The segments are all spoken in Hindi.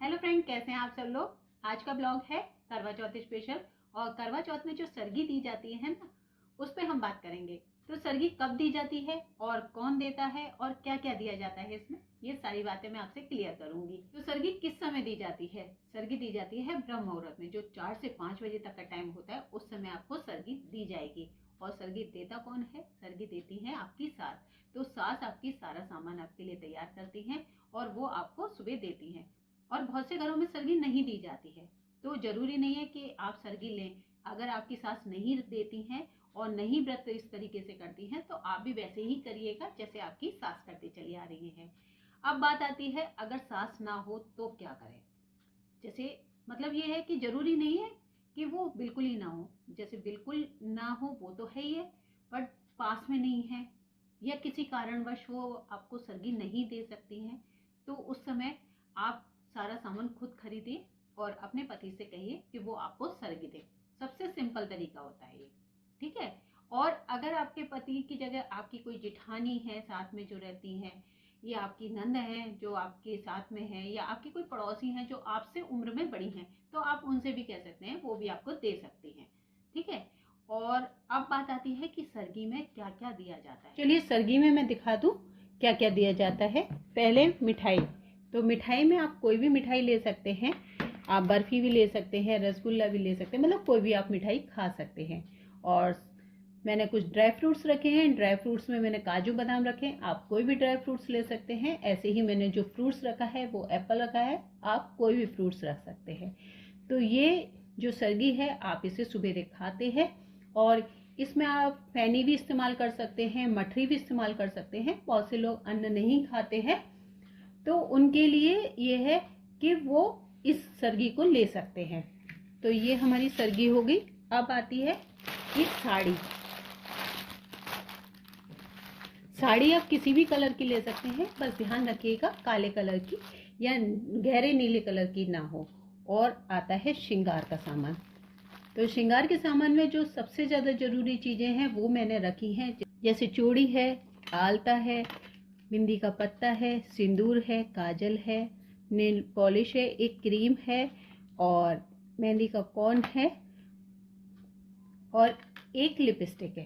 हेलो फ्रेंड, कैसे हैं आप सब लोग। आज का ब्लॉग है करवा चौथ स्पेशल। और करवा चौथ में जो सरगी दी जाती है ना, उस पर हम बात करेंगे। तो सरगी कब दी जाती है और कौन देता है और क्या क्या दिया जाता है इसमें, ये सारी बातें मैं आपसे क्लियर करूंगी। तो सरगी किस समय दी जाती है? सरगी दी जाती है ब्रह्म मुहूर्त में, जो 4 से 5 बजे तक का टाइम होता है, उस समय आपको सरगी दी जाएगी। और सरगी देता कौन है? सरगी देती है आपकी सास। तो सास आपकी सारा सामान आपके लिए तैयार करती हैं और वो आपको सुबह देती हैं। और बहुत से घरों में सरगी नहीं दी जाती है, तो जरूरी नहीं है कि आप सरगी लें। अगर आपकी सास नहीं देती हैं और नहीं व्रत इस तरीके से करती हैं, तो आप भी वैसे ही करिएगा जैसे आपकी सास करती चली आ रही है। अब बात आती है, अगर सास ना हो तो क्या करें। जैसे मतलब ये है कि जरूरी नहीं है कि वो बिल्कुल ही ना हो। जैसे बिल्कुल ना हो वो तो है ही है, बट पास में नहीं है या किसी कारणवश वो आपको सरगी नहीं दे सकती हैं, तो उस समय आप सारा सामान खुद खरीदिए और अपने पति से कहिए कि वो आपको सरगी दे। सबसे सिंपल तरीका होता है ये, ठीक है। और अगर आपके पति की जगह आपकी कोई जिठानी है साथ में जो रहती है, या आपकी नंद है जो आपके साथ में है, या आपकी कोई पड़ोसी है जो आपसे उम्र में बड़ी हैं, तो आप उनसे भी कह सकते हैं, वो भी आपको दे सकती हैं, ठीक है। और अब बात आती है कि सरगी में क्या क्या दिया जाता है। चलिए सरगी में मैं दिखा दूं क्या क्या दिया जाता है। पहले मिठाई। तो मिठाई में आप कोई भी मिठाई ले सकते हैं। आप बर्फी भी ले सकते हैं, रसगुल्ला भी ले सकते हैं, मतलब कोई भी आप मिठाई खा सकते हैं। और मैंने कुछ ड्राई फ्रूट्स रखे हैं। ड्राई फ्रूट्स में मैंने काजू बादाम रखे हैं, आप कोई भी ड्राई फ्रूट्स ले सकते हैं। ऐसे ही मैंने जो फ्रूट्स रखा है वो एप्पल रखा है, आप कोई भी फ्रूट्स रख सकते हैं। तो ये जो सरगी है आप इसे सुबह खाते हैं। और इसमें आप फैनी भी इस्तेमाल कर सकते हैं, मठरी भी इस्तेमाल कर सकते हैं। बहुत से लोग अन्न नहीं खाते हैं, तो उनके लिए ये है कि वो इस सरगी को ले सकते हैं। तो ये हमारी सरगी हो गई। अब आती है ये साड़ी। साड़ी आप किसी भी कलर की ले सकते हैं, बस ध्यान रखिएगा काले कलर की या गहरे नीले कलर की ना हो। और आता है श्रृंगार का सामान। तो श्रृंगार के सामान में जो सबसे ज्यादा जरूरी चीजें हैं वो मैंने रखी हैं। जैसे चूड़ी है, आलता है, बिंदी का पत्ता है, सिंदूर है, काजल है, नेल पॉलिश है, एक क्रीम है, और मेहंदी का कोन है, और एक लिपस्टिक है।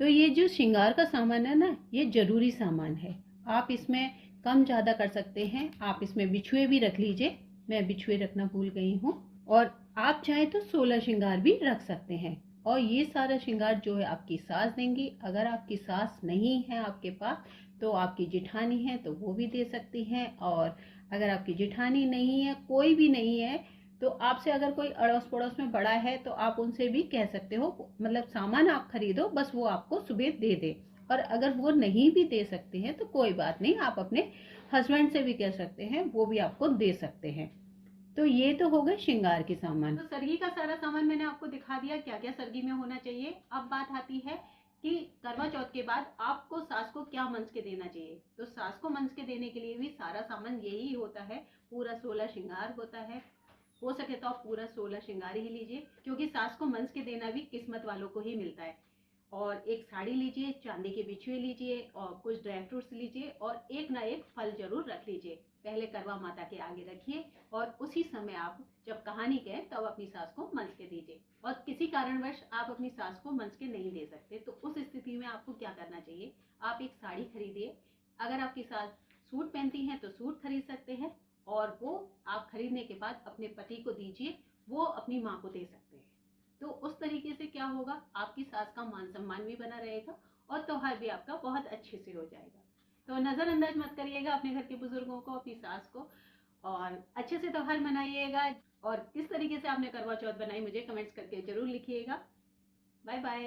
तो ये जो श्रृंगार का सामान है ना, ये जरूरी सामान है। आप इसमें कम ज्यादा कर सकते हैं। आप इसमें बिछुए भी रख लीजिए, मैं बिछुए रखना भूल गई हूँ। और आप चाहे तो 16 श्रृंगार भी रख सकते हैं। और ये सारा श्रृंगार जो है आपकी सास देंगी। अगर आपकी सास नहीं है आपके पास, तो आपकी जिठानी है तो वो भी दे सकती हैं। और अगर आपकी जिठानी नहीं है, कोई भी नहीं है, तो आपसे अगर कोई अड़ोस पड़ोस में बड़ा है तो आप उनसे भी कह सकते हो, मतलब सामान आप खरीदो, बस वो आपको सुबह दे दे। और अगर वो नहीं भी दे सकते हैं तो कोई बात नहीं, आप अपने हस्बैंड से भी कह सकते हैं, वो भी आपको दे सकते हैं। तो ये तो हो गए श्रृंगार के सामान। तो सरगी का सारा सामान मैंने आपको दिखा दिया क्या क्या सरगी में होना चाहिए। अब बात आती है कि करवा चौथ के बाद आपको सास को क्या मंच के देना चाहिए। तो सास को मंच के देने के लिए भी सारा सामान यही होता है, पूरा 16 श्रृंगार होता है। हो सके तो आप पूरा 16 श्रृंगार ही लीजिए, क्योंकि सास को मंच के देना भी किस्मत वालों को ही मिलता है। और एक साड़ी लीजिए, चांदी के बिछुए लीजिए, और कुछ ड्राई फ्रूट्स लीजिए, और एक ना एक फल जरूर रख लीजिए। पहले करवा माता के आगे रखिए, और उसी समय आप जब कहानी कहें तब अपनी सास को मंच के दीजिए। और किसी कारणवश आप अपनी सास को मंच के नहीं दे सकते, तो उस स्थिति में आपको क्या करना चाहिए, आप एक साड़ी खरीदिए। अगर आपकी सास सूट पहनती हैं तो सूट खरीद सकते हैं, और वो आप खरीदने के बाद अपने पति को दीजिए, वो अपनी माँ को दे सकते हैं। तो उस तरीके से क्या होगा, आपकी सास का मान सम्मान भी बना रहेगा और त्योहार भी आपका बहुत अच्छे से हो जाएगा। तो नजरअंदाज मत करिएगा अपने घर के बुजुर्गों को, अपनी सास को, और अच्छे से त्योहार मनाइएगा। और किस तरीके से आपने करवा चौथ बनाई मुझे कमेंट्स करके जरूर लिखिएगा। Bye bye.